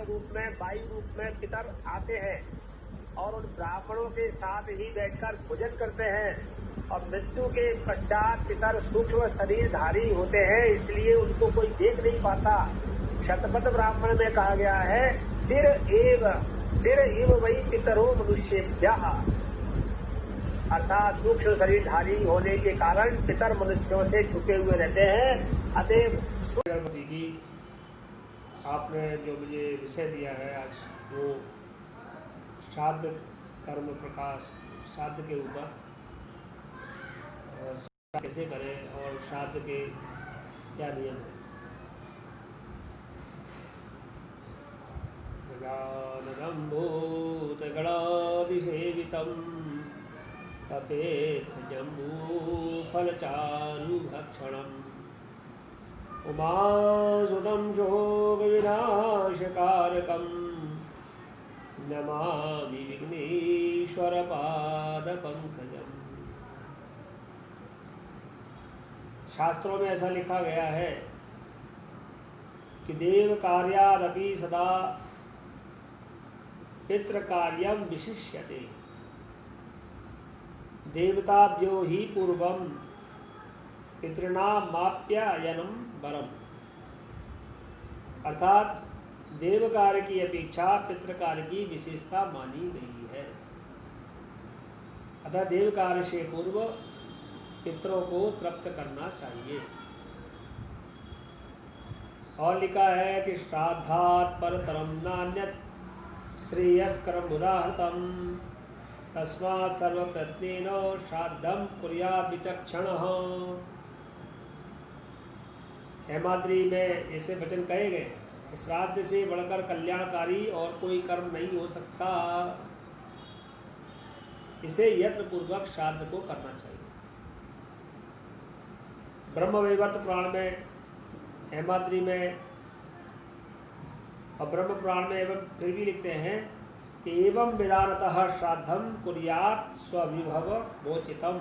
प्राण रूप में, वायु रूप में पितर आते हैं और उन ब्राह्मणों के साथ ही बैठकर भोजन करते हैं। और मृत्यु के पश्चात पितर सूक्ष्म शरीरधारी होते हैं, इसलिए उनको कोई देख नहीं पाता। शतपथ ब्राह्मण में कहा गया है तिर एव वही पितरो मनुष्येभ्यः, अर्थात सूक्ष्म शरीरधारी होने के कारण पितर मनुष्यों से छुपे हुए रहते हैं। अतएव गणपति की आपने जो मुझे विषय दिया है आज, वो श्राद्ध कर्म प्रकाश, श्राद्ध के ऊपर कैसे करें और श्राद्ध के क्या नियम हैं। गजाननं भूतगणाधिसेवितं तपेत जम्बूफलचारुभक्षणम् उमासुतं शोकविनाशकारकं नमामि विघ्नेश्वरपादपङ्कजम्। शास्त्रों में ऐसा लिखा गया है कि देव कार्यादपि सदा पितृ कार्यम विशिष्यते, देवताभ्यो ही पूर्वम पितृणामाप्यायनम वरम। अर्थात देव कार्य की अपेक्षा पितृ कार्य की विशेषता मानी गई है। अतः देव कार्य से पूर्व पितरों को तृप्त करना चाहिए। और लिखा है कि श्राद्धात् परतरम नान्यत् श्रेयस्करम् उदाहृतम् तस्मात् सर्वप्रयत्नेन श्राद्धं कुर्यात् विचक्षणः। हेमाद्रि में ऐसे वचन कहे गए, श्राद्ध से बढ़कर कल्याणकारी और कोई कर्म नहीं हो सकता, इसे यत्न पूर्वक श्राद्ध को करना चाहिए। ब्रह्मवैवर्त पुराण में, हेमाद्रि में और ब्रह्म पुराण में एवं फिर भी लिखते हैं कि एवं विधानतः श्राद्धम कुर्यात् स्वविभव वोचितम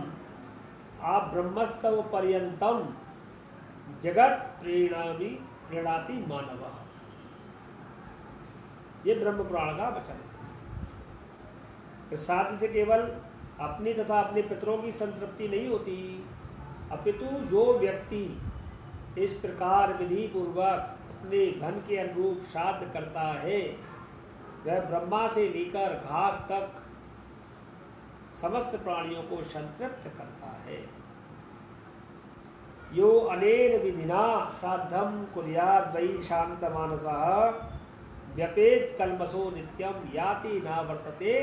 आप ब्रह्मस्तव पर्यंतम जगत प्रीणाति मानव। ये ब्रह्म पुराण का वचन है। श्राद्ध से केवल अपनी तथा अपने पितरों की संतृप्ति नहीं होती, अपितु जो व्यक्ति इस प्रकार विधि पूर्वक अपने धन के अनुरूप श्राद्ध करता है, वह ब्रह्मा से लेकर घास तक समस्त प्राणियों को संतृप्त करता है। यो अनेन विधिना श्राद्धं कुर्याद् वै शान्तमानसः व्यपेत कल्मषो नित्यम याति न वर्तते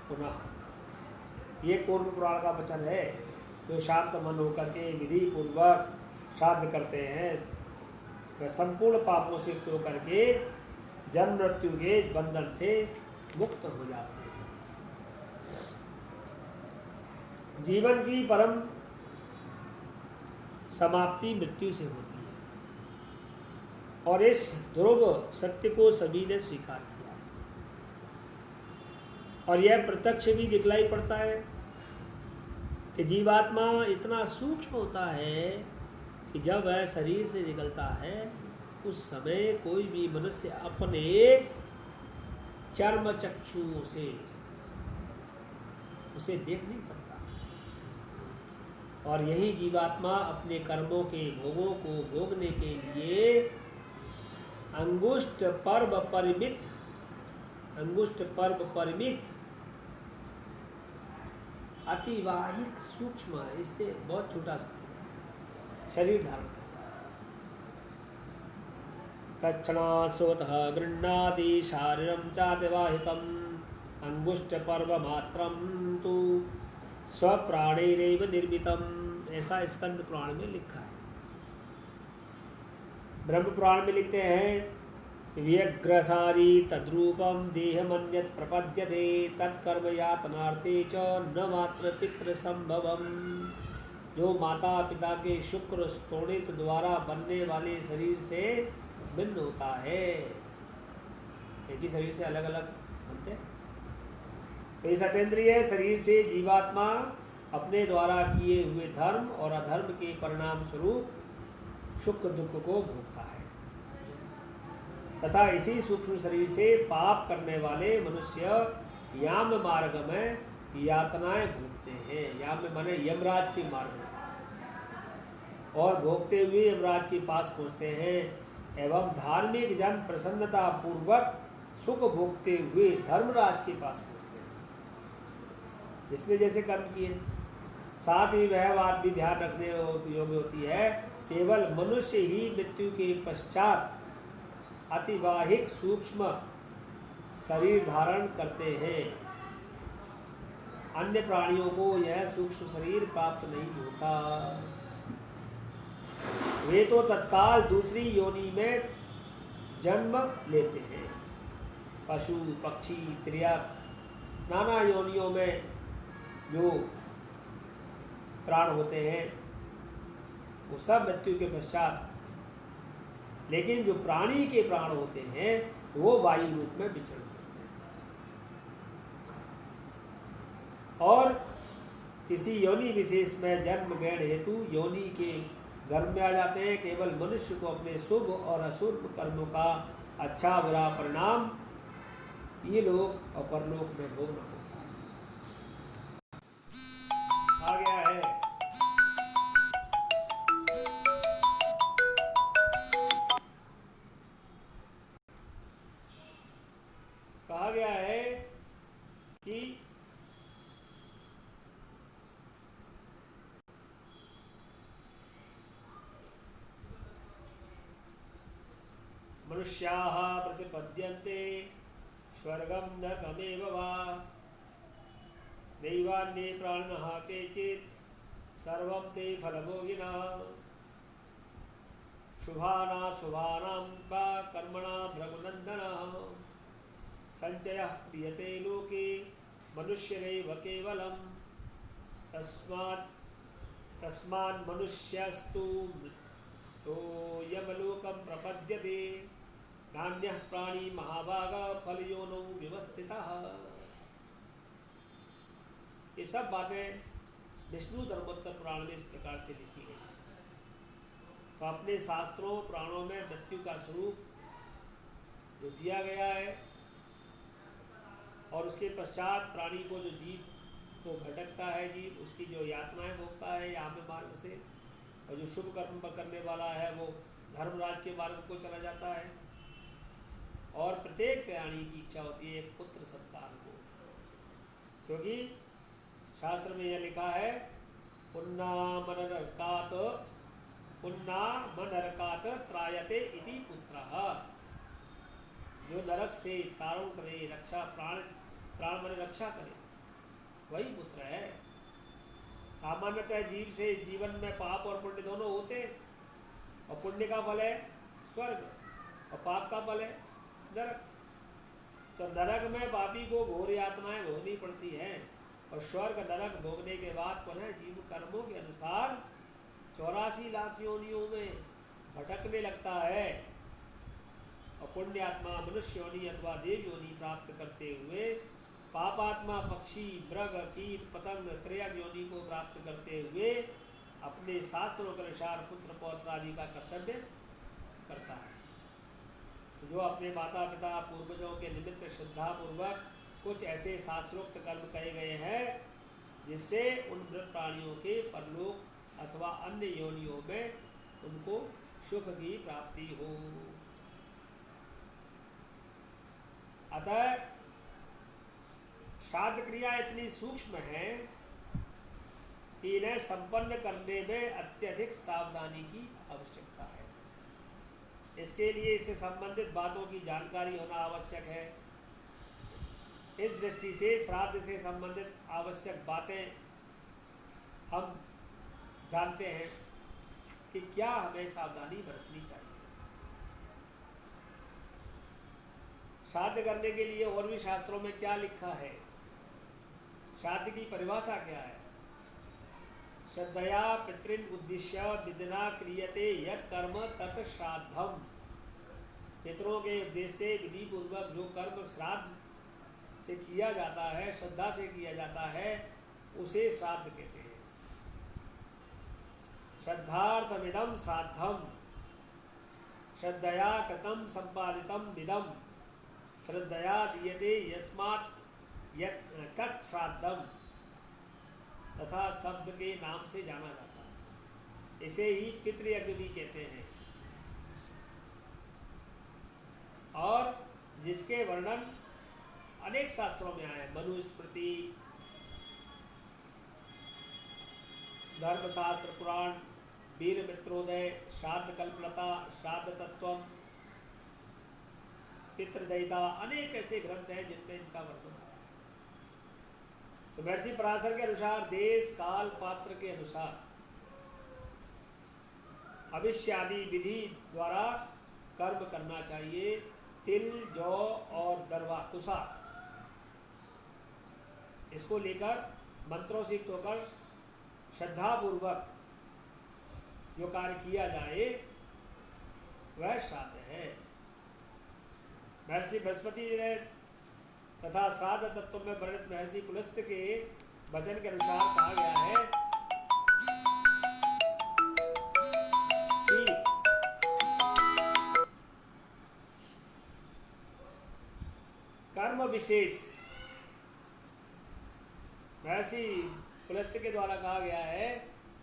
पुनः। ये कूर्म पुराण का वचन है। जो शांत मन होकर के विधि पूर्वक श्राद्ध करते हैं, वह संपूर्ण पापों से युक्त होकर के जन्म मृत्यु के बंधन से मुक्त हो जाते हैं। जीवन की परम समाप्ति मृत्यु से होती है और इस ध्रुव सत्य को सभी ने स्वीकार किया है। और यह प्रत्यक्ष भी दिखलाई पड़ता है कि जीवात्मा इतना सूक्ष्म होता है कि जब वह शरीर से निकलता है, उस समय कोई भी मनुष्य अपने चर्म चक्षुओं से उसे देख नहीं सकता। और यही जीवात्मा अपने कर्मों के भोगों को भोगने के लिए अंगुष्ठ पर्व परिमित अतिवाहिक सूक्ष्म, इससे बहुत छोटा शरीर धारण करता है। तत्क्षणात् गृह्णाति शारीरं चातिवाहिकम् अंगुष्ठ पर्व मात्रं तु स्वप्राणैरेव निर्मितम्, ऐसा स्कंद पुराण में लिखा है। ब्रह्म पुराण में लिखते हैं व्यग्रसारी तद्रूपम देहमन्यत् प्रपद्यते तत्कर्म यातनार्थे च न मात्र पितृ संभवम। जो माता पिता के शुक्र स्तोणित द्वारा बनने वाले शरीर से भिन्न होता है, एक ही शरीर से अलग अलग बनते हैं। तो इस अतीन्द्रिय शरीर से जीवात्मा अपने द्वारा किए हुए धर्म और अधर्म के परिणाम स्वरूप सुख दुख को भोगता है। तथा इसी सूक्ष्म शरीर से पाप करने वाले मनुष्य याम मार्ग में यातनाएं भोगते हैं। याम में माने यमराज के मार्ग में, और भोगते हुए यमराज के पास पहुँचते हैं। एवं धार्मिक जन प्रसन्नता पूर्वक सुख भोगते हुए धर्मराज के पास पहुँचते हैं जिसने जैसे कर्म किए। साथ ही वह बात भी ध्यान रखने योग्य होती है, केवल मनुष्य ही मृत्यु के पश्चात अतिवाहिक सूक्ष्म शरीर धारण करते हैं। अन्य प्राणियों को यह सूक्ष्म शरीर प्राप्त नहीं होता। वे तो तत्काल दूसरी योनि में जन्म लेते हैं। पशु, पक्षी, त्रियक, नाना योनियों में जो प्राण होते हैं वो सब मृत्यु के पश्चात, लेकिन जो प्राणी के प्राण होते हैं वो वायु रूप में विचरण करते हैं और किसी योनि विशेष में जन्म ग्रहण हेतु योनि के गर्भ में आ जाते हैं। केवल मनुष्य को अपने शुभ और अशुभ कर्मों का अच्छा बुरा परिणाम ये लोग और परलोक में भोगना होता है। आ गया है कहा गया है कि मनुष्याः प्रतिपद्यन्ते स्वर्गं नरकमेव वा नैवान्ये प्राणिनः केचित् सर्वं ते फलभोगिनः शुभानाशुभानां वा कर्मणां भृगुनन्दनः संचयः क्रियते लोके मनुष्यरेव केवलं तस्मान् मनुष्यस्तु तो यमलोकं प्रपद्यते नान्यः प्राणी महाभाग फलयोनौ व्यवस्थितः। ये सब बातें विष्णु धर्मोत्तर पुराण में इस प्रकार से लिखी गई। तो अपने शास्त्रों पुराणों में मृत्यु का स्वरूप जो दिया गया है और उसके पश्चात प्राणी को जो जीव को भटकता है, जीव उसकी जो यातनाएं भोगता है याम मार्ग से, और जो शुभ कर्म करने वाला है वो धर्मराज के मार्ग को चला जाता है। और प्रत्येक प्राणी की इच्छा होती है एक पुत्र संतान को, क्योंकि शास्त्र में यह लिखा है पुन्ना मनरकात त्रायते इति पुत्रः। जो नरक से तारण करे, रक्षा प्राण मन रक्षा करे, वही पुत्र है। सामान्यतः जीव से इस जीवन में पाप और पुण्य दोनों होते हैं, और पुण्य का फल है स्वर्ग और पाप का फल है नरक। तो नरक में पापी को घोर यातनाएं भोगनी पड़ती हैं, और स्वर्ग नरक भोगने के बाद पुनः जीव कर्मों के अनुसार 84 लाख योनियों में भटकने लगता है, और पुण्य आत्मा मनुष्य योनि अथवा देव योनि प्राप्त करते हुए पापात्मा पक्षी, मृग, कीट, पतंग, त्रियक योनि को प्राप्त करते हुए अपने शास्त्रों के अनुसार पुत्र पौत्र आदि का कर्तव्य करता है। तो जो अपने माता पिता पूर्वजों के निमित्त श्रद्धापूर्वक कुछ ऐसे शास्त्रोक्त कर्म कहे गए हैं जिससे उन मृत प्राणियों के परलोक अथवा अन्य योनियों में उनको सुख की प्राप्ति हो। अतः श्राद्ध क्रिया इतनी सूक्ष्म है कि इन्हें संपन्न करने में अत्यधिक सावधानी की आवश्यकता है। इसके लिए इससे संबंधित बातों की जानकारी होना आवश्यक है। इस दृष्टि से श्राद्ध से संबंधित आवश्यक बातें हम जानते हैं कि क्या हमें सावधानी बरतनी चाहिए। श्राद्ध करने के लिए और भी शास्त्रों में क्या लिखा है, श्राद्ध की परिभाषा क्या है। श्रद्धया पितृन उद्देश्य विधिना क्रियते यत् कर्म तत् श्राद्धम। पितरों के उद्देश्य से विधि पूर्वक जो कर्म श्राद्ध से किया जाता है, श्रद्धा से किया जाता है, उसे श्राद्ध कहते हैं। श्रद्धार्थमिदं श्राद्धम। श्रद्धया कृतं संपादितं विदम श्रद्धया दीयते यस्मात् तत् श्राद्धम तथा शब्द के नाम से जाना जाता है। इसे ही पितृयज्ञ भी कहते हैं और जिसके वर्णन अनेक शास्त्रों में आए। मनुस्मृति, धर्मशास्त्र, पुराण, वीर मित्रोदय, श्राद्ध कल्पलता, श्राद्ध तत्वम, पितृदयिता, अनेक ऐसे ग्रंथ हैं जिनमें इनका वर्णन आया है। तो महर्षि पराशर के अनुसार देश काल पात्र के अनुसार हविष्यादि विधि द्वारा कर्म करना चाहिए। तिल, जौ और दरवा कुसा, इसको लेकर मंत्रों से युक्त होकर श्रद्धापूर्वक जो कार्य किया जाए वह श्राद्ध है। महर्षि बृहस्पति ने तथा श्राद्ध तत्व में वर्णित महर्षि पुलस्त्य के वचन के अनुसार कहा गया है कि कर्म विशेष, महर्षि पुलस्त्य के द्वारा कहा गया है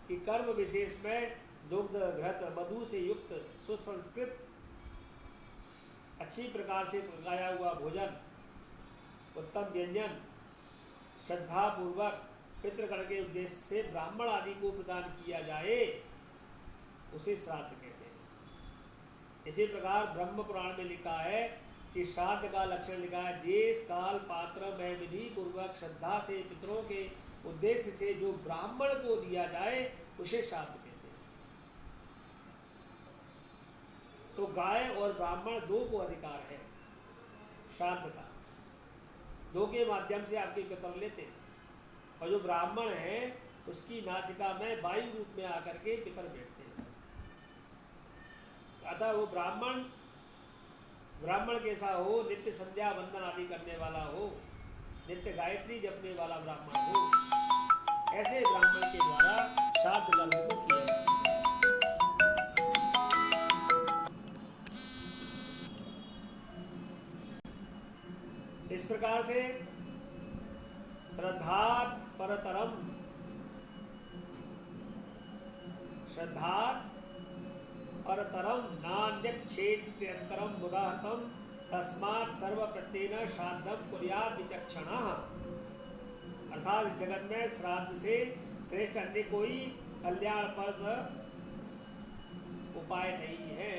कि कर्म विशेष में दुग्ध, घृत, मधु से युक्त सुसंस्कृत अच्छी प्रकार से पकाया हुआ भोजन, उत्तम व्यंजन श्रद्धापूर्वक पितृगण के उद्देश्य से ब्राह्मण आदि को प्रदान किया जाए, उसे श्राद्ध कहते हैं। इसी प्रकार ब्रह्म पुराण में लिखा है कि श्राद्ध का लक्षण लिखा है, देश काल पात्र में विधि पूर्वक श्रद्धा से पितरों के उद्देश्य से जो ब्राह्मण को दिया जाए उसे श्राद्ध कहते हैं। तो गाय और ब्राह्मण दो को अधिकार है श्राद्ध का, दो के माध्यम से आपके पितर लेते हैं। और जो ब्राह्मण है उसकी नासिका में वायु रूप में आकर के पितर बैठते हैं। अतः वो ब्राह्मण कैसा हो, नित्य संध्या वंदन आदि करने वाला हो, नित्य गायत्री जपने वाला ब्राह्मण हो, ऐसे ब्राह्मण के द्वारा श्राद्ध कर्म को किया जाता है। इस प्रकार से श्रद्धात् परतरम नान्यच्छेद श्रेयस्करम मुदाहतम तस्मात् सर्वप्रत्येन श्राद्धम कुर्यात् विचक्षणः। अर्थात इस जगत में श्राद्ध से श्रेष्ठ अन्य कोई कल्याणप्रद उपाय नहीं है।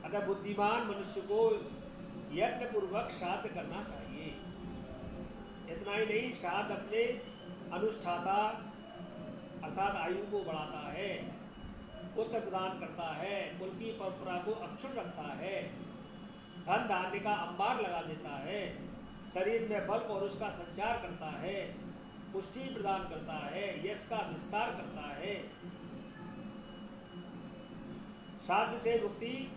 अतः बुद्धिमान मनुष्य को यज्ञ पूर्वक श्राद्ध करना चाहिए। इतना ही नहीं, श्राद्ध अपने अनुष्ठाता अर्थात आयु को बढ़ाता है, पुत्र प्रदान करता है, कुल की परंपरा को अक्षुण्ण रखता है, धन धान्य का अंबार लगा देता है, शरीर में बल और उसका संचार करता है, पुष्टि प्रदान करता है, यश का विस्तार करता है। श्राद्ध से मुक्ति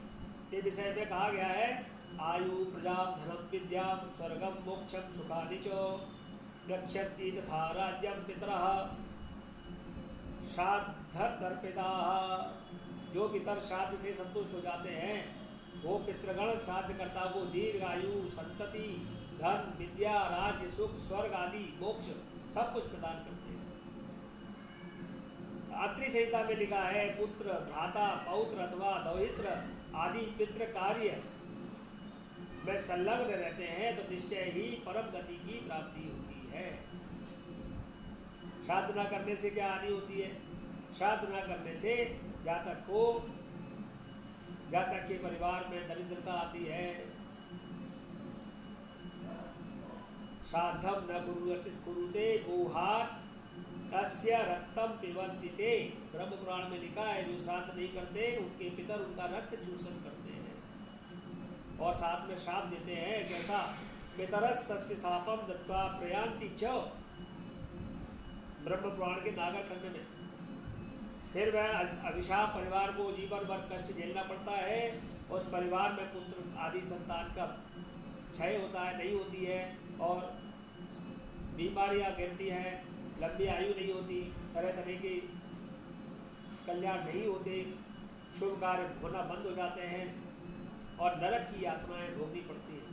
के विषय में कहा गया है, आयु प्रजाम धनम विद्याम स्वर्गम मोक्षम सुखानि च गच्छन्ति तथा राज्यम पितरः श्राद्ध तर्पिता। जो पितर श्राद्ध से संतुष्ट हो जाते हैं वो पितृगण श्राद्धकर्ता को दीर्घ आयु, संतति, धन, विद्या, राज्य, सुख, स्वर्ग आदि मोक्ष सब कुछ प्रदान करते हैं। अत्रि संहिता में लिखा है, पुत्र, भ्राता, पौत्र अथवा दौहित्र आदि पितृ कार्य में संलग्न रहते हैं तो निश्चय ही परम गति की प्राप्ति होती है। श्राद्ध न करने से क्या हानि होती है? श्राद्ध न करने से जातक के परिवार में दरिद्रता आती है। श्राद्धम न कुरुते गोहात तस्य रक्तम पिबन्ति ते। ब्रह्म पुराण में लिखा है, जो श्राद्ध नहीं करते उनके पितर उनका रक्त चूषण करते हैं और साथ में श्राप देते हैं। कैसा? पितरस्तस्य शापम दत्वा प्रयान्ति च। ब्रह्म पुराण के नागर खंड में फिर वह अभिशाप परिवार को जीवन भर कष्ट झेलना पड़ता है। उस परिवार में पुत्र आदि संतान का क्षय होता है, नहीं होती है, और बीमारियां गिरती हैं, लंबी आयु नहीं होती, तरह तरह के कल्याण नहीं होते, शुभ कार्य होना बंद हो जाते हैं और नरक की यातनाएं भोगनी पड़ती हैं।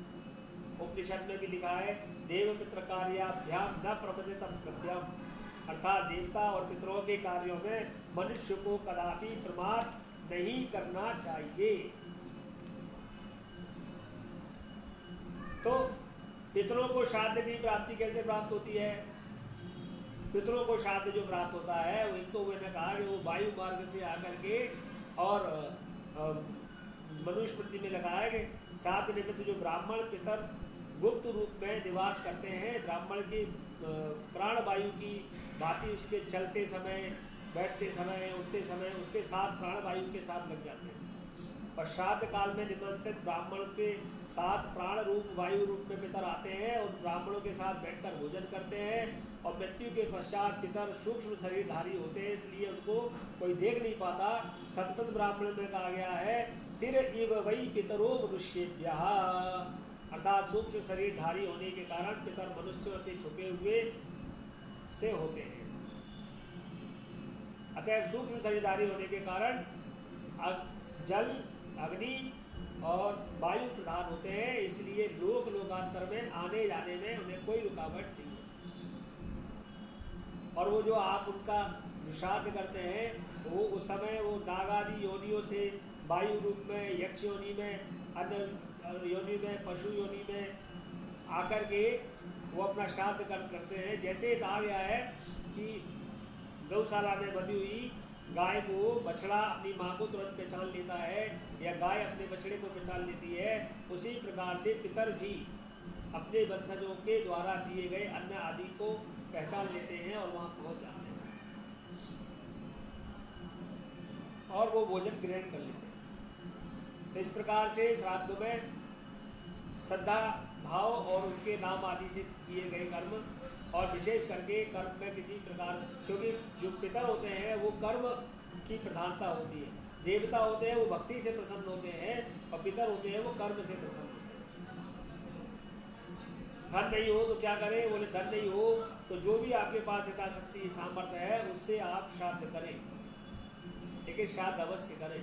उपनिषद में भी लिखा है देव पितृ कार्याभ्याम न प्रबंधितम प्रभ्याम, अर्थात देवता और पितरों के कार्यों में मनुष्य को कदापि प्रमाद नहीं करना चाहिए। तो पितरों को श्राद्ध की प्राप्ति कैसे प्राप्त होती है? पितरों को श्राद्ध जो प्राप्त होता है वो एक तो मैंने कहा कि वो वायु मार्ग से आकर के और मनुस्मृति में लगा है कि सात निमित्त जो ब्राह्मण पितर गुप्त रूप में निवास करते हैं, ब्राह्मण की प्राण वायु की भांति उसके चलते समय, बैठते समय, उठते समय उसके साथ प्राण वायु के साथ लग जाते हैं। और श्राद्ध काल में निमंत्रित ब्राह्मण के साथ प्राण रूप वायु रूप में पितर आते हैं और ब्राह्मणों के साथ बैठकर भोजन करते हैं। और मृत्यु के पश्चात पितर सूक्ष्म शरीरधारी होते हैं, इसलिए उनको कोई देख नहीं पाता। शतपथ ब्राह्मण में कहा गया है तिर इव वही पितरो मनुष्येभ्यः, अर्थात सूक्ष्म शरीरधारी होने के कारण पितर मनुष्यों से छुपे हुए से होते हैं। अतः सूक्ष्म शरीरधारी होने के कारण जल, अग्नि और वायु प्रधान होते हैं, इसलिए लोक लोकांतर में आने जाने में उन्हें कोई रुकावट नहीं है। और वो जो आप उनका श्राद्ध करते हैं वो उस समय वो नागादि योनियों से वायु रूप में, यक्ष योनि में, अन्य योनि में, पशु योनि में आकर के वो अपना श्राद्ध करते हैं। जैसे कहा गया है कि गौशाला में बंधी हुई गाय को बछड़ा अपनी माँ को तुरंत पहचान लेता है या गाय अपने बछड़े को पहचान लेती है, उसी प्रकार से पितर भी अपने वंशजों के द्वारा दिए गए अन्न आदि को पहचान लेते हैं और वहाँ पहुँच जाते हैं और वो भोजन ग्रहण कर लेते हैं। तो इस प्रकार से श्राद्ध में श्रद्धा भाव और उनके नाम आदि से किए गए कर्म, और विशेष करके कर्म में किसी प्रकार, क्योंकि जो पितर होते हैं वो कर्म की प्रधानता होती है, देवता होते हैं वो भक्ति से प्रसन्न होते हैं और पितर होते हैं वो कर्म से प्रसन्न होते हैं। धन नहीं हो तो क्या करें? बोले धन नहीं हो तो जो भी आपके पास यथाशक्ति सामर्थ्य है उससे आप श्राद्ध करें, लेकिन श्राद्ध अवश्य करें।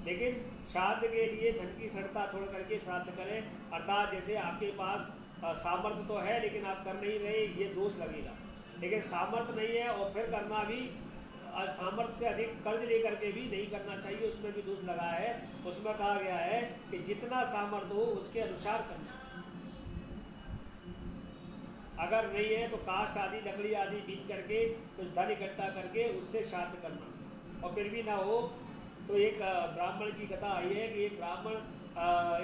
लेकिन श्राद्ध के लिए धन की सड़ता छोड़ करके श्राद्ध करें, अर्थात जैसे आपके पास सामर्थ्य तो है लेकिन आप कर नहीं रहे, ये दोष लगेगा। लेकिन सामर्थ्य नहीं है और फिर करना भी सामर्थ्य से अधिक कर्ज लेकर के भी नहीं करना चाहिए, उसमें भी दोष लगा है। उसमें कहा गया है कि जितना सामर्थ्य हो उसके अनुसार करना। अगर नहीं है तो काष्ठ आदि, लकड़ी आदि बीन करके कुछ धन इकट्ठा करके उससे श्राद्ध करना। और फिर भी ना हो तो एक ब्राह्मण की कथा आई है कि एक ब्राह्मण,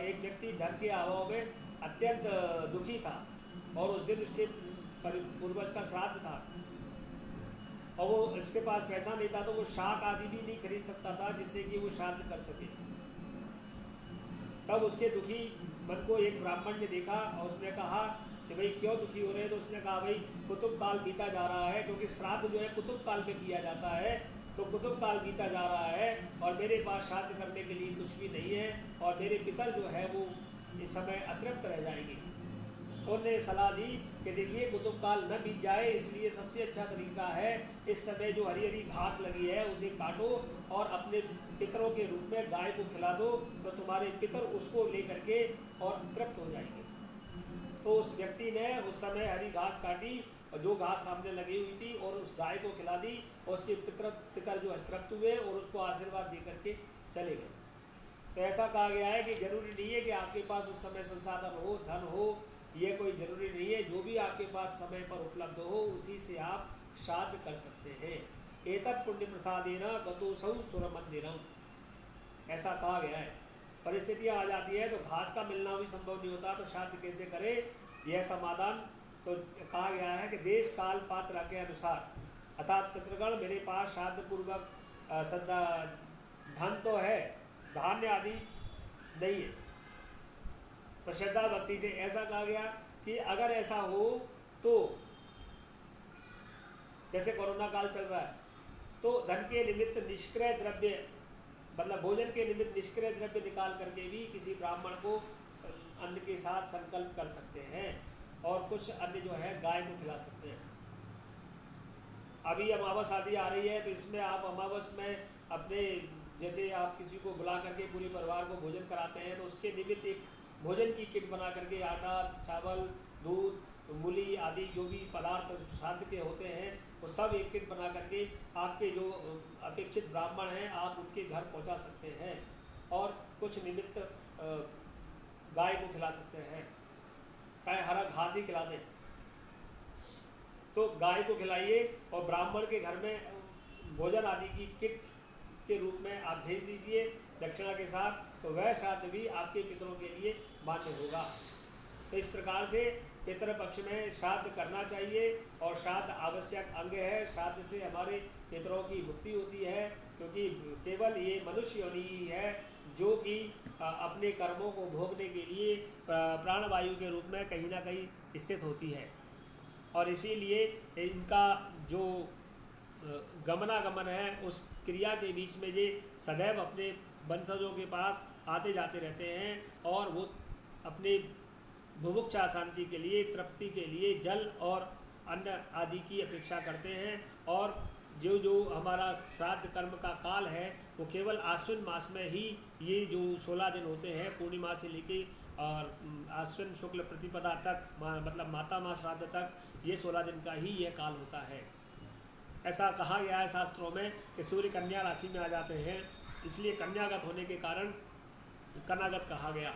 एक व्यक्ति धन के अभाव में अत्यंत दुखी था और उस दिन उसके पूर्वज का श्राद्ध था और वो इसके पास पैसा नहीं था, तो वो शाक आदि भी नहीं खरीद सकता था जिससे कि वो श्राद्ध कर सके। तब उसके दुखी मन को एक ब्राह्मण ने देखा और उसने कहा कि भाई क्यों दुखी हो रहे हैं? तो उसने कहा भाई कुतुब काल बीता जा रहा है, क्योंकि श्राद्ध जो है कुतुब काल में किया जाता है, तो कुतुब काल बीता जा रहा है और मेरे पास श्राद्ध करने के लिए कुछ भी नहीं है और मेरे पितर जो है वो इस समय अतृप्त रह जाएंगे। तो उन्होंने सलाह दी कि देखिए कुतुब काल न बीत जाए, इसलिए सबसे अच्छा तरीका है इस समय जो हरी हरी घास लगी है उसे काटो और अपने पितरों के रूप में गाय को खिला दो, तो तुम्हारे पितर उसको ले करके और तृप्त हो जाएंगे। तो उस व्यक्ति ने उस समय हरी घास काटी और जो घास सामने लगी हुई थी और उस गाय को खिला दी और उसके पितर जो है तृप्त हुए और उसको आशीर्वाद दे करके चले गए। तो ऐसा कहा गया है कि जरूरी नहीं है कि आपके पास उस समय संसाधन हो, धन हो, ये कोई ज़रूरी नहीं है। जो भी आपके पास समय पर उपलब्ध हो उसी से आप श्राद्ध कर सकते हैं। एतत् पुण्य प्रसादेन गतोसौ सुर मंदिरम, ऐसा कहा गया है। परिस्थितियाँ आ जाती है तो घास का मिलना भी संभव नहीं होता, तो श्राद्ध कैसे करें? यह समाधान तो कहा गया है कि देश काल पात्र के अनुसार, अर्थात पितृगण मेरे पास श्राद्ध पूर्वक सदा धन तो है, धान्य आदि नहीं है, तो श्रद्धा भक्ति से ऐसा कहा गया कि अगर ऐसा हो तो जैसे कोरोना काल चल रहा है तो धन के निमित्त निष्क्रिय द्रव्य, मतलब भोजन के निमित्त निष्क्रिय द्रव्य निकाल करके भी किसी ब्राह्मण को अन्न के साथ संकल्प कर सकते हैं और कुछ अन्य जो है गाय को खिला सकते हैं। अभी अमावस आदि आ रही है तो इसमें आप अमावस में अपने जैसे आप किसी को बुला करके पूरे परिवार को भोजन कराते हैं तो उसके निमित्त एक भोजन की किट बना करके आटा, चावल, दूध, मूली आदि जो भी पदार्थ श्राद्ध के होते हैं वो सब एक किट बना करके आपके जो अपेक्षित ब्राह्मण हैं आप उनके घर पहुंचा सकते हैं। और कुछ निमित्त गाय को खिला सकते हैं, चाहे हरा घास ही खिला दें तो गाय को खिलाइए और ब्राह्मण के घर में भोजन आदि की किट के रूप में आप भेज दीजिए दक्षिणा के साथ, तो वह श्राद्ध भी आपके पितरों के लिए मान्य होगा। तो इस प्रकार से पितृपक्ष में श्राद्ध करना चाहिए और श्राद्ध आवश्यक अंग है। श्राद्ध से हमारे पितरों की मुक्ति होती है, क्योंकि केवल ये मनुष्य योनि ही है जो कि अपने कर्मों को भोगने के लिए प्राणवायु के रूप में कहीं ना कहीं स्थित होती है। और इसीलिए इनका जो गमनागमन है उस क्रिया के बीच में ये सदैव अपने वंशजों के पास आते जाते रहते हैं और वो अपने बुभुक्षा शांति के लिए, तृप्ति के लिए जल और अन्न आदि की अपेक्षा करते हैं। और जो जो हमारा श्राद्ध कर्म का काल है वो केवल आश्विन मास में ही ये जो 16 दिन होते हैं, पूर्णिमा से लेके और आश्विन शुक्ल प्रतिपदा तक, मतलब माता मास श्राद्ध तक, ये 16 दिन का ही यह काल होता है। ऐसा कहा गया है शास्त्रों में कि सूर्य कन्या राशि में आ जाते हैं, इसलिए कन्यागत होने के कारण कनागत कहा गया।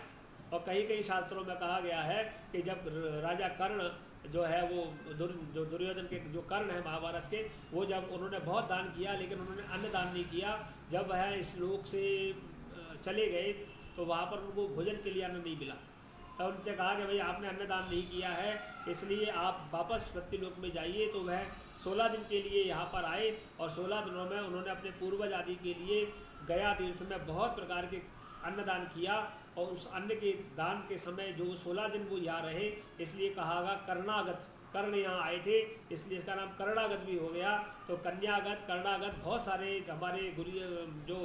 और कहीं कहीं शास्त्रों में कहा गया है कि जब राजा कर्ण जो है वो जो दुर्योधन के जो कर्ण है महाभारत के, वो जब उन्होंने बहुत दान किया लेकिन उन्होंने अन्न दान नहीं किया, जब वह इस लोक से चले गए तो वहाँ पर उनको भोजन के लिए अन्न नहीं मिला। तो उनसे कहा कि भाई आपने अन्नदान नहीं किया है, इसलिए आप वापस मृत्युलोक में जाइए। तो वह 16 दिन के लिए यहाँ पर आए और 16 दिनों में उन्होंने अपने पूर्वज आदि के लिए गया तीर्थ में बहुत प्रकार के अन्नदान किया। और उस अन्न के दान के समय जो 16 दिन वो यहाँ रहे, इसलिए कहा गया कर्णागत, कर्ण यहाँ आए थे इसलिए इसका नाम कर्णागत भी हो गया। तो कन्यागत, कर्णागत, बहुत सारे हमारे गुरु जो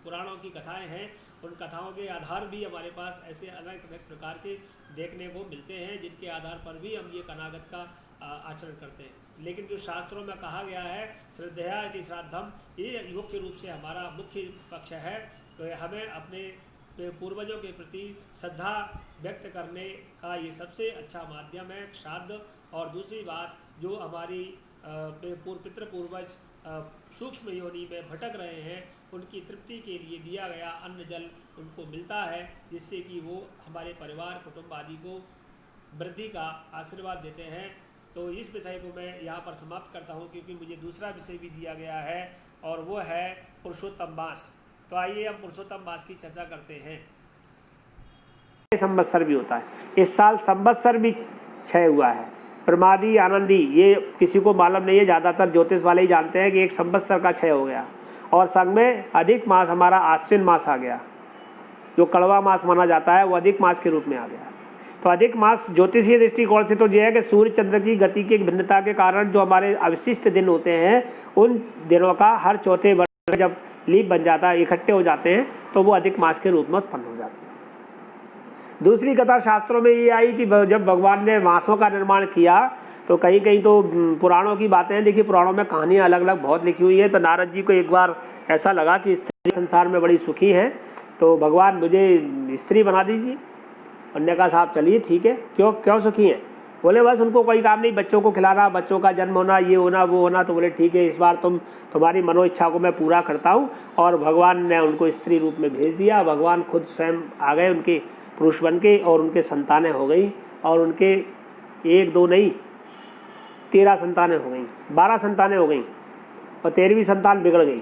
पुराणों की कथाएं हैं, उन कथाओं के आधार भी हमारे पास ऐसे अनेक अनेक प्रकार के देखने को मिलते हैं, जिनके आधार पर भी हम ये कनागत का आचरण करते हैं। लेकिन जो शास्त्रों में कहा गया है श्रद्धया इति श्राद्धम, ये मुख्य रूप से हमारा मुख्य पक्ष है। तो हमें अपने पूर्वजों के प्रति श्रद्धा व्यक्त करने का ये सबसे अच्छा माध्यम है श्राद्ध। और दूसरी बात, जो हमारी पितृपूर्वज सूक्ष्म योनि में भटक रहे हैं, उनकी तृप्ति के लिए दिया गया अन्न जल उनको मिलता है, जिससे कि वो हमारे परिवार कुटुंब आदि को वृद्धि का आशीर्वाद देते हैं। तो इस विषय को मैं यहाँ पर समाप्त करता हूँ, क्योंकि मुझे दूसरा विषय भी दिया गया है और वो है पुरुषोत्तम मास। तो आइए हम पुरुषोत्तम मास की चर्चा करते हैं। संवत्सर भी होता है, इस साल संवत्सर भी क्षय हुआ है। प्रमादी आनंदी ये किसी को मालूम नहीं है, ज़्यादातर ज्योतिष वाले ही जानते हैं कि एक संवत्सर का क्षय हो गया। और संग में अधिक मास हमारा आश्विन मास आ गया, जो कड़वा मास माना जाता है वो अधिक मास के रूप में आ गया। तो अधिक मास ज्योतिषीय दृष्टिकोण से तो यह है कि सूर्य चंद्र की गति की भिन्नता के कारण जो हमारे अवशिष्ट दिन होते हैं, उन दिनों का हर चौथे वर्ष में जब लीप बन जाता है, इकट्ठे हो जाते हैं, तो वो अधिक मास के रूप में उत्पन्न हो जाते हैं। दूसरी कथा शास्त्रों में ये आई कि जब भगवान ने मासों का निर्माण किया, तो कहीं कहीं तो पुराणों की बातें हैं। देखिए, पुराणों में कहानियाँ अलग अलग बहुत लिखी हुई है। तो नारद जी को एक बार ऐसा लगा कि स्त्री संसार में बड़ी सुखी है, तो भगवान मुझे स्त्री बना दीजिए। उन्होंने कहा साहब चलिए ठीक है, क्यों सुखी हैं? बोले बस उनको कोई काम नहीं, बच्चों को खिलाना, बच्चों का जन्म होना, ये होना वो होना। तो बोले ठीक है, इस बार तुम्हारी मनोइच्छा को मैं पूरा करता हूँ। और भगवान ने उनको स्त्री रूप में भेज दिया। भगवान खुद स्वयं आ गए उनके पुरुष बन के, और उनके संतानें हो गई। और उनके 1 2 नहीं 13 संतानें हो गई, 12 संतानें हो गई, और 13वीं संतान बिगड़ गई।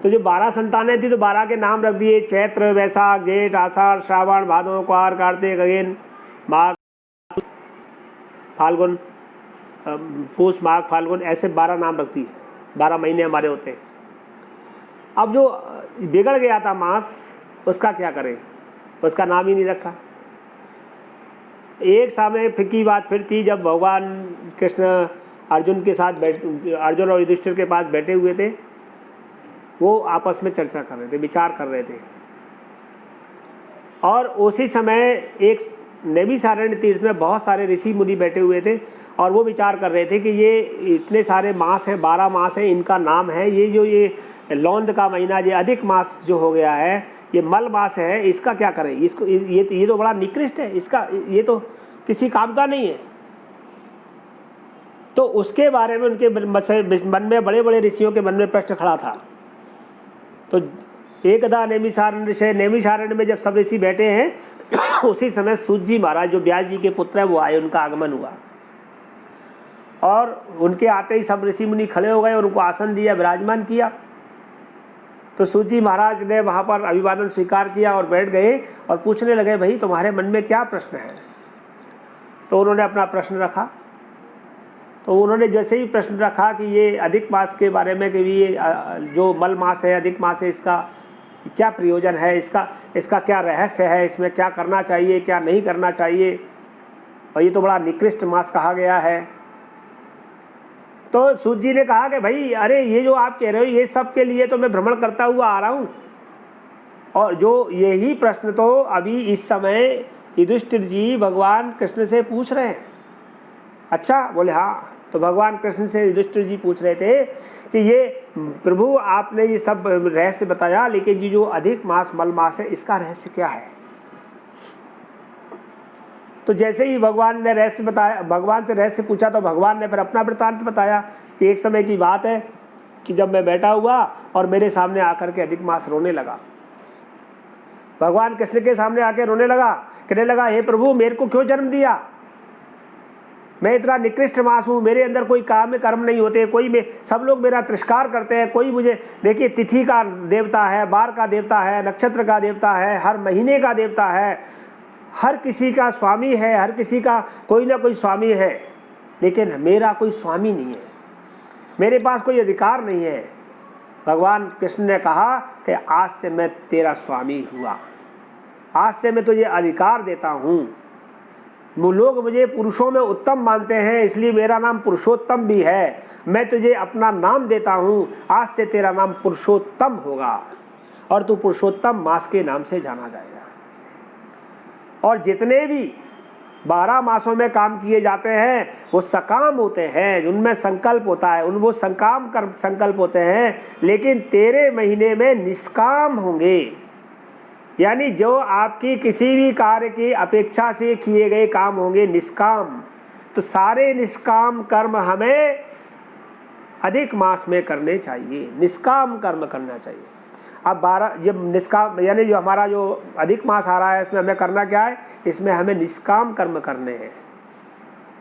तो जो 12 संतानें थी, तो 12 के नाम रख दिए, चैत्र, वैशाख, जेठ, आषाढ़, श्रावण, भादो, क्वार, कार्तिक, अगेन, माघ, फाल्गुन, पूष, माघ, फाल्गुन, ऐसे 12 नाम रख दिए। 12 महीने हमारे होते हैं। अब जो बिगड़ गया था मास, उसका क्या करें? उसका नाम ही नहीं रखा। एक समय फिर की बात फिर थी, जब भगवान कृष्ण अर्जुन के साथ अर्जुन और युधिष्ठिर के पास बैठे हुए थे। वो आपस में चर्चा कर रहे थे, विचार कर रहे थे। और उसी समय एक नैमिषारण्य तीर्थ में बहुत सारे ऋषि मुनि बैठे हुए थे, और वो विचार कर रहे थे कि ये इतने सारे मास हैं, 12 मास हैं, इनका नाम है, ये जो ये लौंद का महीना, ये अधिक मास जो हो गया है, ये मल मास है, इसका क्या करें, इसको ये तो बड़ा निकृष्ट है, इसका ये तो किसी काम का नहीं है। तो उसके बारे में उनके मन में, बड़े बड़े ऋषियों के मन में प्रश्न खड़ा था। तो एकदा नैमिषारण्य में जब सब ऋषि बैठे हैं उसी समय सूत जी महाराज जो व्यास जी के पुत्र है वो आए, उनका आगमन हुआ और उनके आते ही सब ऋषि मुनि खड़े हो गए और उनको आसन दिया, विराजमान किया। तो सूत जी महाराज ने वहाँ पर अभिवादन स्वीकार किया और बैठ गए और पूछने लगे, भाई तुम्हारे मन में क्या प्रश्न है। तो उन्होंने अपना प्रश्न रखा। तो उन्होंने जैसे ही प्रश्न रखा कि ये अधिक मास के बारे में कि ये जो मल मास है, अधिक मास है, इसका क्या प्रयोजन है, इसका क्या रहस्य है, इसमें क्या करना चाहिए, क्या नहीं करना चाहिए, और ये तो बड़ा निकृष्ट मास कहा गया है। तो सूत जी ने कहा कि भाई अरे ये जो आप कह रहे हो ये सब के लिए तो मैं भ्रमण करता हुआ आ रहा हूँ, और जो यही प्रश्न तो अभी इस समय युधिष्ठिर जी भगवान कृष्ण से पूछ रहे हैं। अच्छा, बोले हाँ। तो भगवान कृष्ण से युधिष्ठिर जी पूछ रहे थे कि ये प्रभु आपने ये सब रहस्य बताया, लेकिन ये जो अधिक मास मल मास है इसका रहस्य क्या है। तो जैसे ही भगवान ने रहस्य बताया, भगवान से रहस्य पूछा, तो भगवान ने फिर अपना वृत्तांत बताया कि एक समय की बात है कि जब मैं बैठा हुआ और मेरे सामने आकर के अधिक मास रोने लगा। भगवान कृष्ण के सामने आके रोने लगा, कहने लगा, हे प्रभु मेरे को क्यों जन्म दिया, मैं इतना निकृष्ट मास हूँ, मेरे अंदर कोई काम कर्म नहीं होते, सब लोग मेरा तिरस्कार करते हैं, कोई मुझे, देखिए तिथि का देवता है, बार का देवता है, नक्षत्र का देवता है, हर महीने का देवता है, हर किसी का स्वामी है, हर किसी का कोई ना कोई स्वामी है, लेकिन मेरा कोई स्वामी नहीं है, मेरे पास कोई अधिकार नहीं है। भगवान कृष्ण ने कहा कि आज से मैं तेरा स्वामी हुआ, आज से मैं तुझे अधिकार देता हूँ। लोग मुझे पुरुषों में उत्तम मानते हैं, इसलिए मेरा नाम पुरुषोत्तम भी है। मैं तुझे अपना नाम देता हूँ, आज से तेरा नाम पुरुषोत्तम होगा और तू पुरुषोत्तम मास के नाम से जाना जाएगा। और जितने भी 12 मासों में काम किए जाते हैं वो सकाम होते हैं, उनमें संकल्प होता है, वो संकाम कर्म संकल्प होते हैं, लेकिन तेरे महीने में निष्काम होंगे। यानी जो आपकी किसी भी कार्य की अपेक्षा से किए गए काम होंगे निष्काम। तो सारे निष्काम कर्म हमें अधिक मास में करने चाहिए, निष्काम कर्म करना चाहिए। अब 12 जब निष्काम, यानी जो हमारा जो अधिक मास आ रहा है इसमें हमें करना क्या है, इसमें हमें निष्काम कर्म करने हैं।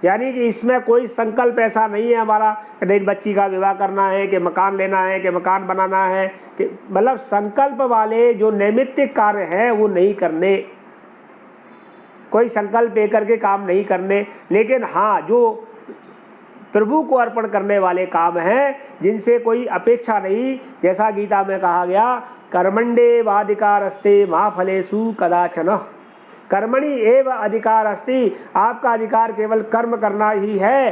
यानी कि इसमें कोई संकल्प ऐसा नहीं है हमारा कि नहीं बच्ची का विवाह करना है, कि मकान लेना है, कि मकान बनाना है, कि मतलब संकल्प वाले जो नैमित्तिक कार्य हैं वो नहीं करने, कोई संकल्प लेकर के काम नहीं करने। लेकिन हाँ, जो प्रभु को अर्पण करने वाले काम हैं जिनसे कोई अपेक्षा नहीं, जैसा गीता में कहा गया, कर्मण्डे वाधिकारस्ते मा फलेषु कदाचन, कर्मणि एव अधिकार अस्ति, आपका अधिकार केवल कर्म करना ही है,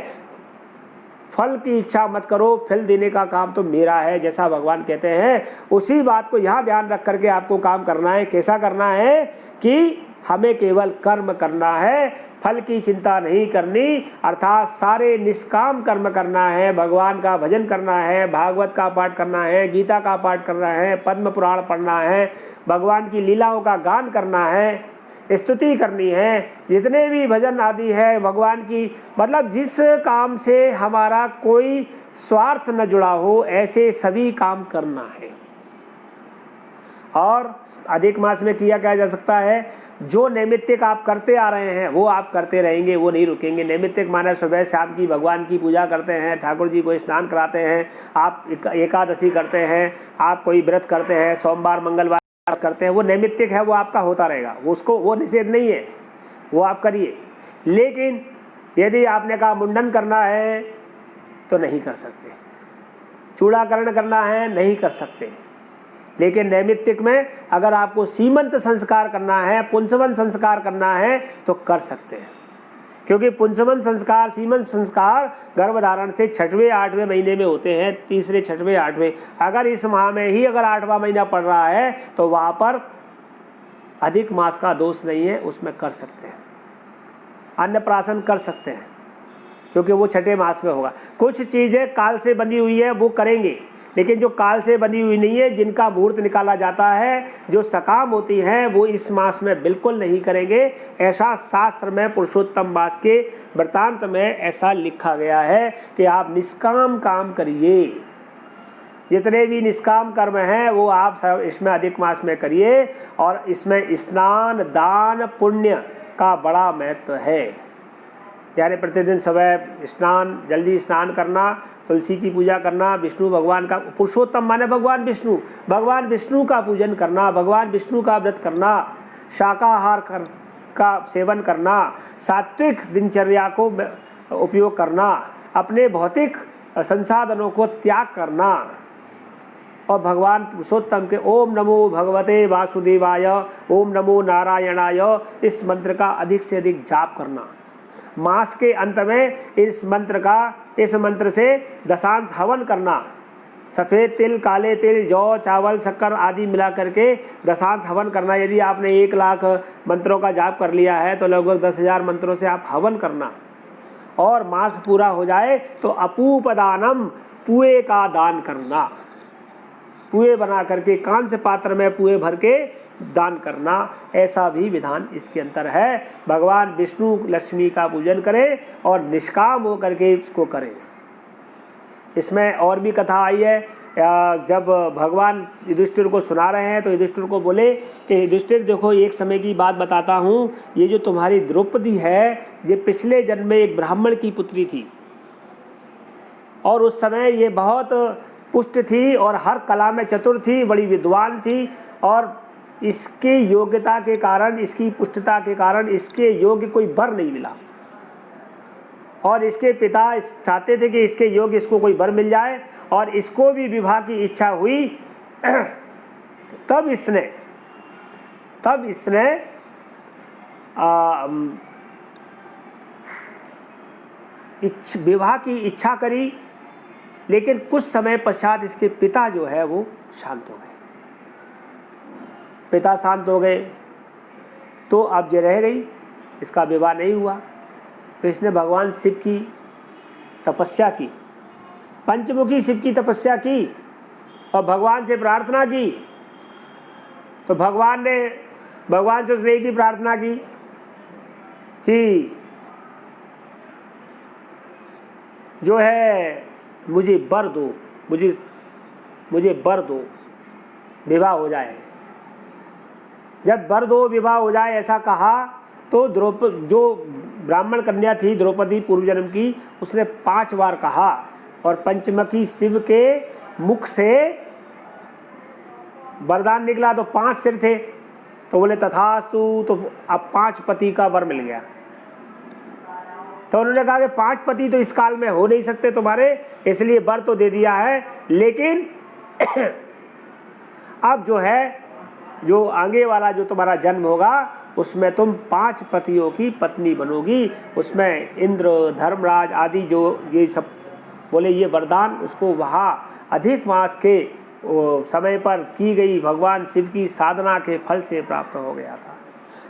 फल की इच्छा मत करो, फल देने का काम तो मेरा है, जैसा भगवान कहते हैं। उसी बात को यहाँ ध्यान रख करके आपको काम करना है। कैसा करना है कि हमें केवल कर्म करना है, फल की चिंता नहीं करनी, अर्थात सारे निष्काम कर्म करना है। भगवान का भजन करना है, भागवत का पाठ करना है, गीता का पाठ करना है, पद्म पुराण पढ़ना है, भगवान की लीलाओं का गान करना है, स्तुति करनी है, जितने भी भजन आदि है भगवान की, मतलब जिस काम से हमारा कोई स्वार्थ न जुड़ा हो ऐसे सभी काम करना है। और अधिक मास में किया क्या जा सकता है, जो नैमित्तिक आप करते आ रहे हैं वो आप करते रहेंगे, वो नहीं रुकेंगे। नैमित्तिक माने सुबह शाम की भगवान की पूजा करते हैं, ठाकुर जी को स्नान कराते हैं, आप एकादशी करते हैं, आप कोई व्रत करते हैं, सोमवार मंगलवार करते हैं, वो नैमित्तिक है, वो आपका होता रहेगा, वो निषेध नहीं है, वो आप करिए। लेकिन यदि आपने कहा मुंडन करना है तो नहीं कर सकते, चूड़ाकरण करना है नहीं कर सकते। लेकिन नैमित्तिक में अगर आपको सीमंत संस्कार करना है, पुंसवन संस्कार करना है तो कर सकते हैं, क्योंकि पुंसवन संस्कार, सीमंत संस्कार गर्भधारण से 6वें 8वें महीने में होते हैं, तीसरे 6वें 8वें। अगर इस माह में ही अगर 8वां महीना पड़ रहा है तो वहाँ पर अधिक मास का दोष नहीं है, उसमें कर सकते हैं, अन्नप्राशन कर सकते हैं। क्योंकि वो छठे मास में होगा। कुछ चीज़ें काल से बनी हुई है वो करेंगे, लेकिन जो काल से बनी हुई नहीं है, जिनका मुहूर्त निकाला जाता है, जो सकाम होती हैं, वो इस मास में बिल्कुल नहीं करेंगे। ऐसा शास्त्र में पुरुषोत्तम मास के वृत्तांत में ऐसा लिखा गया है कि आप निष्काम काम करिए। जितने भी निष्काम कर्म हैं वो आप सब इसमें अधिक मास में करिए। और इसमें स्नान, दान, पुण्य का बड़ा महत्व है। यानी प्रतिदिन सुबह स्नान, जल्दी स्नान करना, तुलसी की पूजा करना, विष्णु भगवान का, पुरुषोत्तम माने भगवान विष्णु, भगवान विष्णु का पूजन करना, भगवान विष्णु का व्रत करना, शाकाहार का सेवन करना, सात्विक दिनचर्या को उपयोग करना, अपने भौतिक संसाधनों को त्याग करना और भगवान पुरुषोत्तम के ओम नमो भगवते वासुदेवाय, ओम नमो नारायणाय, इस मंत्र का अधिक से अधिक जाप करना। मास के अंत में इस मंत्र से दशांश हवन करना। सफ़ेद तिल, काले तिल, जौ, चावल, शक्कर आदि मिला करके दशांश हवन करना। यदि आपने 1 लाख मंत्रों का जाप कर लिया है तो लगभग 10,000 मंत्रों से आप हवन करना। और मास पूरा हो जाए तो अपूपदानम, पुए का दान करना। पुए बना करके कांस्य पात्र में पुए भर के दान करना, ऐसा भी विधान इसके अंदर है। भगवान विष्णु लक्ष्मी का पूजन करें और निष्काम होकर के इसको करें। इसमें और भी कथा आई है। जब भगवान युधिष्ठिर को सुना रहे हैं तो युधिष्ठिर को बोले कि युधिष्ठिर देखो, एक समय की बात बताता हूँ, ये जो तुम्हारी द्रौपदी है, ये पिछले जन्म में एक ब्राह्मण की पुत्री थी और उस समय ये बहुत पुष्ट थी और हर कला में चतुर थी, बड़ी विद्वान थी। और इसके योग्यता के कारण, इसकी पुष्टता के कारण इसके योग्य कोई वर नहीं मिला और इसके पिता चाहते थे कि इसके योग्य इसको कोई वर मिल जाए और इसको भी विवाह की इच्छा हुई। तब इसने विवाह की इच्छा करी, लेकिन कुछ समय पश्चात इसके पिता जो है वो शांत हो गए। पिता शांत हो गए तो अब ये रह गई, इसका विवाह नहीं हुआ। तो इसने भगवान शिव की तपस्या की, पंचमुखी शिव की तपस्या की और भगवान से प्रार्थना की। तो भगवान से उसने एक ही प्रार्थना की कि जो है मुझे वर दो, मुझे वर दो, विवाह हो जाए। जब वर दो, विवाह हो जाए ऐसा कहा तो जो ब्राह्मण कन्या थी द्रौपदी पूर्व जन्म की, उसने 5 बार कहा और पंचमुखी शिव के मुख से वरदान निकला। तो 5 सिर थे तो बोले तथास्तु, तो अब 5 पति का वर मिल गया। तो उन्होंने कहा कि 5 पति तो इस काल में हो नहीं सकते तुम्हारे, इसलिए वर तो दे दिया है, लेकिन अब जो आगे वाला जो तुम्हारा जन्म होगा उसमें तुम 5 पतियों की पत्नी बनोगी। उसमें इंद्र, धर्मराज आदि जो ये सब बोले, ये वरदान उसको वहाँ अधिक मास के समय पर की गई भगवान शिव की साधना के फल से प्राप्त हो गया था।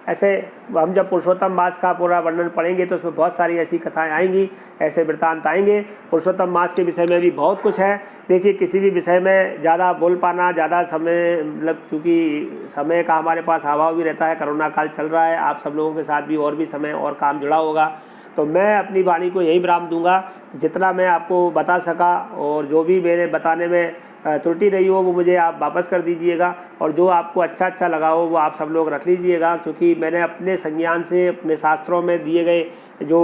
ऐसे हम जब पुरुषोत्तम मास का पूरा वर्णन पढ़ेंगे तो उसमें बहुत सारी ऐसी कथाएं आएंगी, ऐसे वृत्तांत आएंगे। पुरुषोत्तम मास के विषय में भी बहुत कुछ है। देखिए, किसी भी विषय में ज़्यादा बोल पाना, ज़्यादा समय, मतलब चूँकि समय का हमारे पास अभाव भी रहता है, कोरोना काल चल रहा है, आप सब लोगों के साथ भी और भी समय और काम जुड़ा होगा, तो मैं अपनी वाणी को यही विराम दूंगा। जितना मैं आपको बता सका और जो भी मेरे बताने में त्रुटि रही हो वो मुझे आप वापस कर दीजिएगा, और जो आपको अच्छा लगा हो वो आप सब लोग रख लीजिएगा, क्योंकि मैंने अपने संज्ञान से, अपने शास्त्रों में दिए गए जो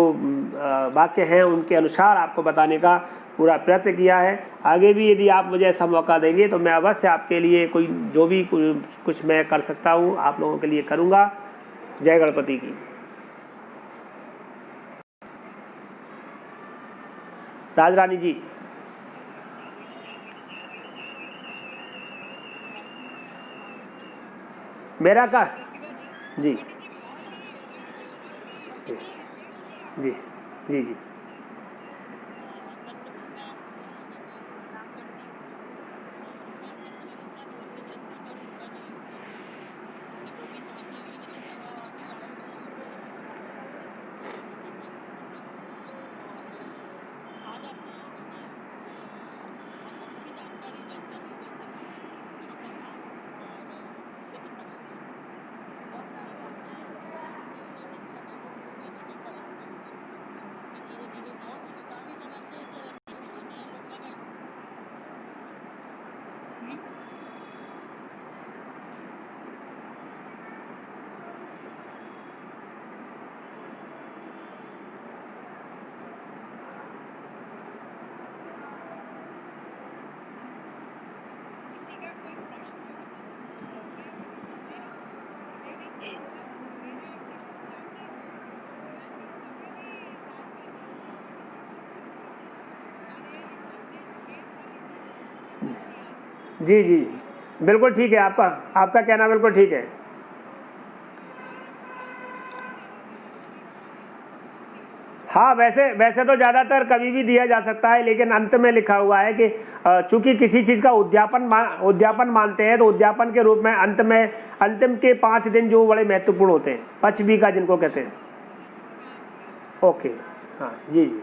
वाक्य हैं उनके अनुसार आपको बताने का पूरा प्रयत्न किया है। आगे भी यदि आप मुझे ऐसा मौका देंगे तो मैं अवश्य आपके लिए कोई जो भी कुछ मैं कर सकता हूँ आप लोगों के लिए करूँगा। जय गणपति की। राजरानी जी, मेरा का जी जी जी जी जी जी बिल्कुल ठीक है, आपका आपका कहना बिल्कुल ठीक है। हाँ, वैसे वैसे तो ज़्यादातर कभी भी दिया जा सकता है, लेकिन अंत में लिखा हुआ है कि चूंकि किसी चीज़ का उद्यापन मानते हैं, तो उद्यापन के रूप में अंत में अंतिम के 5 दिन जो बड़े महत्वपूर्ण होते हैं, पचवी का जिनको कहते हैं। ओके, हाँ जी जी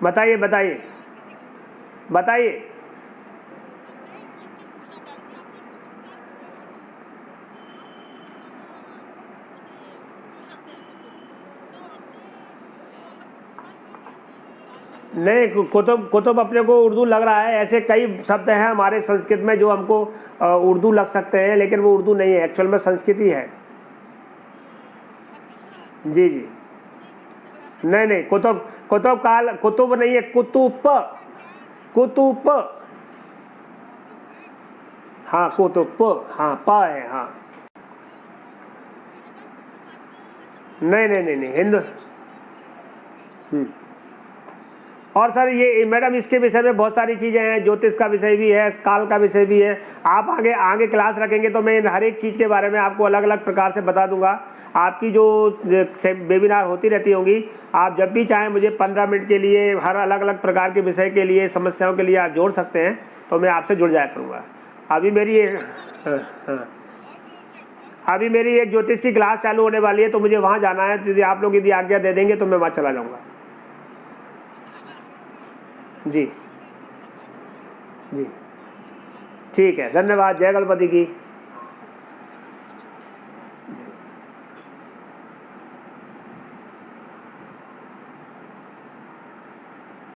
बताइए बताइए बताइए। नहीं, कुतुब कुतुब अपने को उर्दू लग रहा है, ऐसे कई शब्द हैं हमारे संस्कृत में जो हमको उर्दू लग सकते हैं, लेकिन वो उर्दू नहीं है, एक्चुअल में संस्कृत ही है। जी जी नहीं नहीं, कुतुब कुतुब काल कुतुब नहीं है, कुतुब कुतुब। हाँ कुतुब, हाँ प है, हाँ। नहीं नहीं नहीं नहीं, हिंदू। और सर ये मैडम इसके विषय में बहुत सारी चीज़ें हैं, ज्योतिष का विषय भी है, काल का विषय भी है। आप आगे आगे क्लास रखेंगे तो मैं हर एक चीज़ के बारे में आपको अलग अलग प्रकार से बता दूंगा। आपकी जो वेबिनार होती रहती होंगी, आप जब भी चाहें मुझे 15 मिनट के लिए हर अलग अलग प्रकार के विषय के लिए, समस्याओं के लिए आप जोड़ सकते हैं, तो मैं आपसे जुड़ जाया करूँगा। अभी मेरी अभी मेरी एक ज्योतिष की क्लास चालू होने वाली है, तो मुझे वहाँ जाना है। यदि आप लोग यदि आज्ञा दे देंगे तो मैं वहाँ चला जाऊँगा। जी जी ठीक है, धन्यवाद। जय गणपति की।